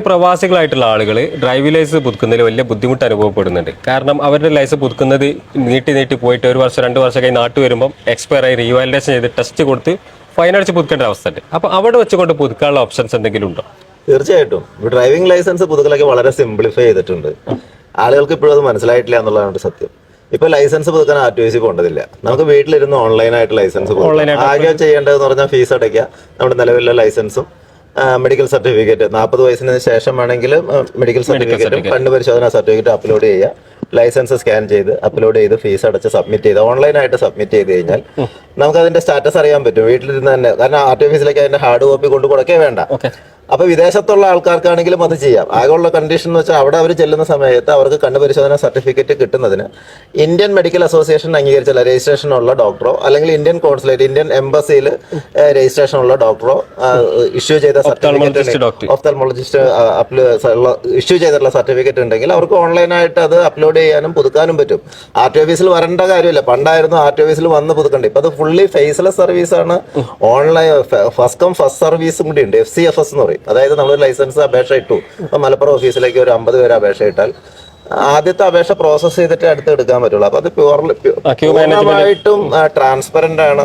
പ്രവാസികളായിട്ടുള്ള ആളുകൾ driving licence പുതുക്കുന്നതിൽ വലിയ ബുദ്ധിമുട്ട് അനുഭവപ്പെടുന്നുണ്ട്. കാരണം അവരുടെ ലൈസൻസ് പുതുക്കുന്നത് നീട്ടി പോയിട്ട് 1 വർഷം 2 വർഷം കഴിഞ്ഞ് നാട്ടിൽ വരുമ്പോൾ എക്സ്പയർ ആയി റീവാലിഡേഷൻ ചെയ്ത് ടെസ്റ്റ് കൊടുത്ത് ഫൈൻ അടിച്ച് പുതുക്കേണ്ട അവസ്ഥയുണ്ട്. അപ്പോൾ അവിടെ വെച്ചുകൊണ്ട് പുതുക്കാനുള്ള ഓപ്ഷൻസ് എന്തെങ്കിലും ഉണ്ടോ? തീർച്ചയായിട്ടും ഡ്രൈവിംഗ് ലൈസൻസ് പുതുക്കലൊക്കെ വളരെ സിംപ്ലിഫൈ ചെയ്തിട്ടുണ്ട്. ആളുകൾക്ക് ഇപ്പോഴും അത് മനസ്സിലായിട്ടില്ല എന്നുള്ളതാണ് സത്യം. ഇപ്പൊ ലൈസൻസ് പുതുക്കാൻ RTC പോകേണ്ടതില്ല. നമുക്ക് വീട്ടിലിരുന്ന് ഓൺലൈനായിട്ട് ലൈസൻസ് ആകെ ചെയ്യേണ്ടതെന്ന് പറഞ്ഞാൽ ഫീസ് അടയ്ക്കുക, നമ്മുടെ നിലവിലുള്ള ലൈസൻസും മെഡിക്കൽ സർട്ടിഫിക്കറ്റ് 40 വയസ്സിന് ശേഷം ആണെങ്കിൽ മെഡിക്കൽ സർട്ടിഫിക്കറ്റും കണ്ണ് പരിശോധന സർട്ടിഫിക്കറ്റ് അപ്ലോഡ് ചെയ്യുക, ലൈസൻസ് സ്കാൻ ചെയ്ത് അപ്ലോഡ് ചെയ്ത് ഫീസ് അടച്ച് സബ്മിറ്റ് ചെയ്ത് ഓൺലൈനായിട്ട് സബ്മിറ്റ് ചെയ്ത് കഴിഞ്ഞാൽ നമുക്ക് അതിന്റെ സ്റ്റാറ്റസ് അറിയാൻ പറ്റും വീട്ടിലിരുന്ന് തന്നെ. കാരണം RTO ഓഫീസിലേക്ക് അതിന്റെ ഹാർഡ് കോപ്പി കൊണ്ടു കൊടുക്കേ വേണ്ട. അപ്പൊ വിദേശത്തുള്ള ആൾക്കാർക്കാണെങ്കിലും അത് ചെയ്യാം. ആകെയുള്ള കണ്ടീഷൻ എന്ന് വെച്ചാൽ അവിടെ അവർ ചെല്ലുന്ന സമയത്ത് അവർക്ക് കണ്ണ് പരിശോധന സർട്ടിഫിക്കറ്റ് കിട്ടുന്നതിന് ഇന്ത്യൻ മെഡിക്കൽ അസോസിയേഷൻ അംഗീകരിച്ച രജിസ്ട്രേഷൻ ഉള്ള ഡോക്ടറോ അല്ലെങ്കിൽ ഇന്ത്യൻ കോൺസുലേറ്റ് ഇന്ത്യൻ എംബസിയിൽ രജിസ്ട്രേഷൻ ഉള്ള ഡോക്ടറോ ഇഷ്യൂ ചെയ്ത സർട്ടിഫിക്കറ്റ് ഓഫ്തൽമോളജിസ്റ്റ് ഇഷ്യൂ ചെയ്തിട്ടുള്ള സർട്ടിഫിക്കറ്റ് ഉണ്ടെങ്കിൽ അവർക്ക് ഓൺലൈനായിട്ട് അത് അപ്ലോഡ് ചെയ്യാനും പുതുക്കാനും പറ്റും. RTO ഓഫീസിൽ വരേണ്ട കാര്യമില്ല. പണ്ടായിരുന്നു RTO ഓഫീസിൽ വന്ന് പുതുക്കണ്ടേ. ഇപ്പൊ അത് ഫുള്ളി ഫേസ്ലെസ് സർവീസ് ആണ്. ഓൺലൈൻ ഫസ്റ്റ് കം ഫസ്റ്റ് സർവീസും കൂടി ഉണ്ട്. FCFS എന്ന് പറയും. അതായത് നമ്മൾ ലൈസൻസ് അപേക്ഷ ഇട്ടു. ഇപ്പൊ മലപ്പുറം ഓഫീസിലേക്ക് ഒരു 50 പേര് അപേക്ഷ ഇട്ടാൽ ആദ്യത്തെ അപേക്ഷ പ്രോസസ് ചെയ്തിട്ട് അടുത്ത് എടുക്കാൻ പറ്റുള്ളൂ. അപ്പൊ അത് പൂർണ്ണമായിട്ടും ട്രാൻസ്പെറന്റ് ആണ്.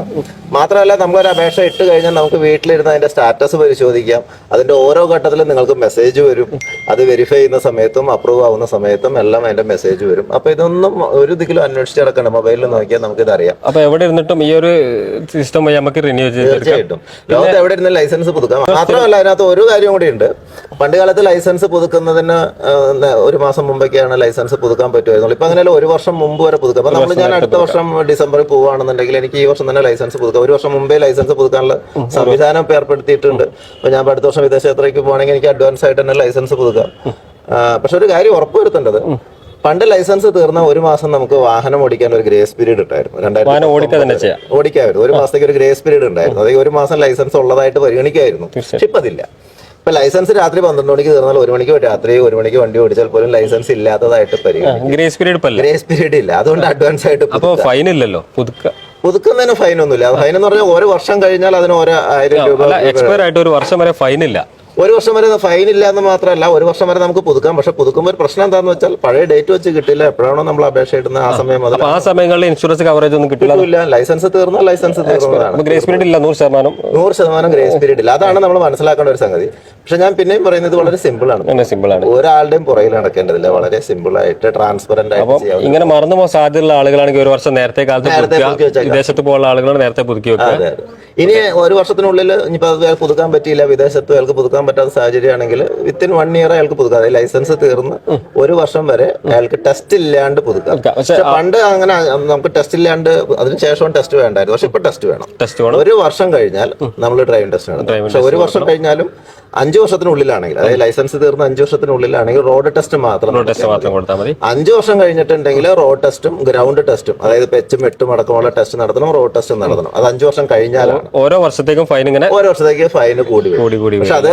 മാത്രമല്ല നമ്മളൊരു അപേക്ഷ ഇട്ട് കഴിഞ്ഞാൽ നമുക്ക് വീട്ടിലിരുന്ന് അതിന്റെ സ്റ്റാറ്റസ് പരിശോധിക്കാം. അതിന്റെ ഓരോ ഘട്ടത്തിലും നിങ്ങൾക്ക് മെസ്സേജ് വരും. അത് വെരിഫൈ ചെയ്യുന്ന സമയത്തും അപ്രൂവ് ആവുന്ന സമയത്തും എല്ലാം അതിന്റെ മെസ്സേജ് വരും. അപ്പൊ ഇതൊന്നും ഒരു ദിക്കിലും അന്വേഷിച്ച് കിടക്കണ്ട. മൊബൈലിൽ നോക്കിയാൽ നമുക്ക് ഇതറിയാം. അപ്പൊ എവിടെ ഇരുന്നിട്ടും ഈ ഒരു സിസ്റ്റം നമുക്ക് റിന്യൂ തീർച്ചയായിട്ടും ലോകത്ത് എവിടെ ഇരുന്ന് ലൈസൻസ് പുതുക്കാം. മാത്രമല്ല അതിനകത്ത് ഒരു കാര്യം കൂടി ഉണ്ട്. പണ്ട് കാലത്ത് ലൈസൻസ് പുതുക്കുന്നതിന് 1 മാസം മുമ്പൊക്കെയാണ് ലൈസൻസ് പുതുക്കാൻ പറ്റുമായിരുന്നു. ഇപ്പൊ അങ്ങനെയല്ല, 1 വർഷം മുമ്പ് വരെ പുതുക്കാം. അപ്പൊ നമ്മൾ ഞാൻ അടുത്ത വർഷം ഡിസംബറിൽ പോവുകയാണെന്നുണ്ടെങ്കിൽ എനിക്ക് ഈ വർഷം തന്നെ ലൈസൻസ് പുതുക്കാം. 1 വർഷം മുമ്പേ ലൈസൻസ് പുതുക്കാനുള്ള സംവിധാനം ഏർപ്പെടുത്തിയിട്ടുണ്ട്. അപ്പൊ ഞാൻ അടുത്ത വർഷം വിദേശയാത്രയ്ക്ക് പോകുകയാണെങ്കിൽ എനിക്ക് അഡ്വാൻസ് ആയിട്ട് തന്നെ ലൈസൻസ് പുതുക്കാം. പക്ഷെ ഒരു കാര്യം ഉറപ്പുവരുത്തേണ്ടത്, പണ്ട് ലൈസൻസ് തീർന്ന 1 മാസം നമുക്ക് വാഹനം ഓടിക്കാൻ ഒരു ഗ്രേസ് പീരീഡ് ഉണ്ടായിരുന്നു. 2000 ഓടിക്കാമായിരുന്നു. 1 മാസത്തേക്ക് ഒരു ഗ്രേസ് പീരീഡ് ഉണ്ടായിരുന്നു. അതായത് 1 മാസം ലൈസൻസ് ഉള്ളതായിട്ട് പരിഗണിക്കായിരുന്നു. പക്ഷെ ഇപ്പൊ അതില്ല. ഇപ്പൊ ലൈസൻസ് രാത്രി 12 മണിക്ക് തീർന്നാൽ 1 മണിക്ക് രാത്രി 1 മണിക്ക് വണ്ടി ഓടിച്ചാൽ പോലും ലൈസൻസ് ഇല്ലാത്തതായിട്ട് പരിഗണിക്കും. ഗ്രേസ് പീരീഡ് ഇല്ല. അതുകൊണ്ട് അഡ്വാൻസ് ആയിട്ട് ഫൈൻ ഇല്ലല്ലോ. പുതുക്കുന്നതിന് ഫൈൻ ഒന്നുമില്ല. ഫൈൻ എന്ന് പറഞ്ഞാൽ 1 വർഷം കഴിഞ്ഞാൽ അതിന് 1000 രൂപ എക്സ്പയർ ആയിട്ട് 1 വർഷം വരെ ഫൈൻ ഇല്ല. 1 വർഷം വരെ ഫൈൻ ഇല്ല എന്ന് മാത്രമല്ല, 1 വർഷം വരെ നമുക്ക് പുതുക്കാം. പക്ഷെ പുതുക്കുമ്പോൾ ഒരു പ്രശ്നം എന്താണെന്ന് വെച്ചാൽ പഴയ ഡേറ്റ് വെച്ച് കിട്ടില്ല. എപ്പോഴാണോ നമ്മൾ അപേക്ഷ ഇടുന്നത് ആ സമയം മുതൽ ആ സമയങ്ങളിൽ ഇൻഷുറൻസ് കവറേജ് ഒന്നും കിട്ടില്ല. ലൈസൻസ് തീർന്നാൽ ലൈസൻസ് തീർന്നതാണ്. ഗ്രേസ് പീരീഡ് ഇല്ല. 100% ഗ്രേസ് പീരീഡ് ഇല്ല. അതാണ് നമ്മൾ മനസ്സിലാക്കേണ്ട ഒരു സംഗതി. പക്ഷെ ഞാൻ പിന്നെയും പറയുന്നത് വളരെ സിമ്പിൾ ആണ്. ഒരാളുടെയും പുറകിൽ നടക്കേണ്ടതില്ല. വളരെ സിമ്പിൾ ആയിട്ട് ട്രാൻസ്പെറന്റ് ആയിട്ട് ചെയ്യാം. ഇങ്ങനെ മറന്നു പോകാൻ സാധ്യതയുള്ള ആളുകളാണെങ്കിൽ 1 വർഷം നേരത്തെ കാലത്ത് വിദേശത്ത് പോകുന്ന ആളുകളാണ് നേരത്തെ പുതുക്കി വെക്കുക. ഇനി 1 വർഷത്തിനുള്ളിൽ ഇനിയിപ്പോൾ അത് പുതുക്കാൻ പറ്റിയില്ല, വിദേശത്ത് അയാൾക്ക് പുതുക്കാൻ പറ്റാത്ത സാഹചര്യമാണെങ്കിൽ വിത്തിൻ 1 ഇയർ അയാൾക്ക് പുതുക്കാം. അതായത് ലൈസൻസ് തീർന്ന് 1 വർഷം വരെ അയാൾക്ക് ടെസ്റ്റ് ഇല്ലാണ്ട് പുതുക്കാം. പക്ഷെ പണ്ട് അങ്ങനെ നമുക്ക് ടെസ്റ്റ് ഇല്ലാണ്ട് അതിനുശേഷം ടെസ്റ്റ് വേണ്ടായിരുന്നു. പക്ഷെ ഇപ്പൊ ടെസ്റ്റ് വേണം. 1 വർഷം കഴിഞ്ഞാൽ നമ്മൾ ഡ്രൈവിംഗ് ടെസ്റ്റ് വേണം. പക്ഷെ 1 വർഷം കഴിഞ്ഞാലും 5 വർഷത്തിനുള്ളിലാണെങ്കിൽ, അതായത് ലൈസൻസ് തീർന്ന് 5 വർഷത്തിനുള്ളിലാണെങ്കിൽ റോഡ് ടെസ്റ്റ് മാത്രം കൊടുത്താൽ മതി. 5 വർഷം കഴിഞ്ഞിട്ടുണ്ടെങ്കിൽ റോഡ് ടെസ്റ്റും ഗ്രൗണ്ട് ടെസ്റ്റും, അതായത് പെച്ചും എട്ടും അടക്കമുള്ള ടെസ്റ്റ് നടത്തണം, റോഡ് ടെസ്റ്റ് നടത്തണം. അത് 5 വർഷം കഴിഞ്ഞാലാണ്. ഓരോ വർഷത്തേക്കും ഫൈൻ കൂടി. പക്ഷെ അത്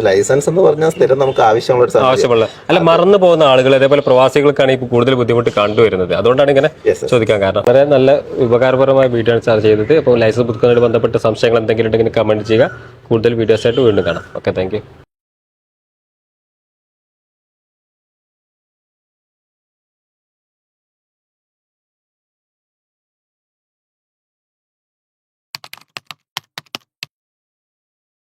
ലൈസൻസ് എന്ന് പറഞ്ഞാൽ സ്ഥിരം നമുക്ക് ആവശ്യമുള്ള അല്ല, മറന്നു പോകുന്ന ആളുകൾ അതേപോലെ പ്രവാസികൾക്കാണ് ഇപ്പോൾ കൂടുതൽ ബുദ്ധിമുട്ട് കണ്ടുവരുന്നത്. അതുകൊണ്ടാണ് ഇങ്ങനെ ചോദിക്കാൻ കാരണം. വളരെ നല്ല ഉപകാരപരമായ വീഡിയോ ആണ് ചർച്ച ചെയ്തത്. അപ്പോൾ ലൈസൻസ് പുതുക്കുന്നതുമായി ബന്ധപ്പെട്ട സംശയങ്ങൾ എന്തെങ്കിലും ഉണ്ടെങ്കിൽ കമന്റ് ചെയ്യുക. കൂടുതൽ വീഡിയോസ് ആയിട്ട് വീണ്ടും കാണാം. Okay, thank you.